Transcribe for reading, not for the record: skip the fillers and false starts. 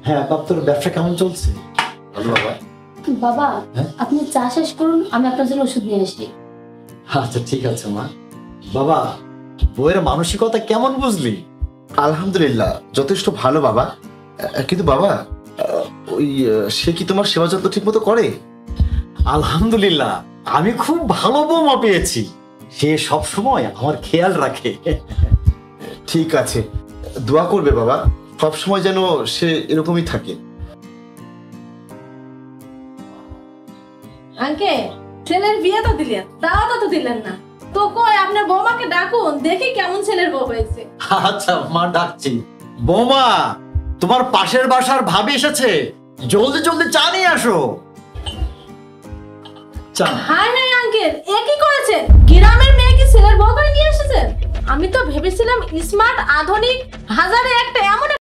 হ্যাঁ বাপ, তোর ব্যবসা কেমন চলছে? ভালো বাবা। বাবা হ্যাঁ? আপনি চা শেষ করুন, আমি আপনার জন্য ওষুধ নিয়ে আসি। আচ্ছা ঠিক আছে মা। বাবা, বউয়ের মানসিকতা কেমন বুঝলি? আলহামদুলিল্লাহ যথেষ্ট ভালো বাবা। কিন্তু বাবা, সে কি তোমার সেবা যত্ন ঠিক মতো করে? আলহামদুলিল্লাহ, আমি খুব ভালো বৌমা পেয়েছি। সে সব সময় আমার খেয়াল রাখে। ঠিক আছে, দোয়া করবে বাবা, সব সময় যেন সে এরকমই থাকে। আঙ্কে, ছেলের বিয়ে তো দিলেন, দাওয়াতও তো দিলেন না। তো কই আপনার বৌমাকে ডাকুন, দেখি কেমন ছেলের বউ হয়েছে। আচ্ছা মা, ডাকছি। বৌমা, তোমার পাশের বাসার ভাবি এসেছে, জলদি জলদি চা নিয়ে আসো। চা। হাই হাই আঙ্কেল, এ কি করেছেন? গ্রামের মেয়ে কি ছেলের বউ করে নিয়ে এসেছেন? আমি তো ভেবেছিলাম স্মার্ট, আধুনিক, হাজারে একটা এমন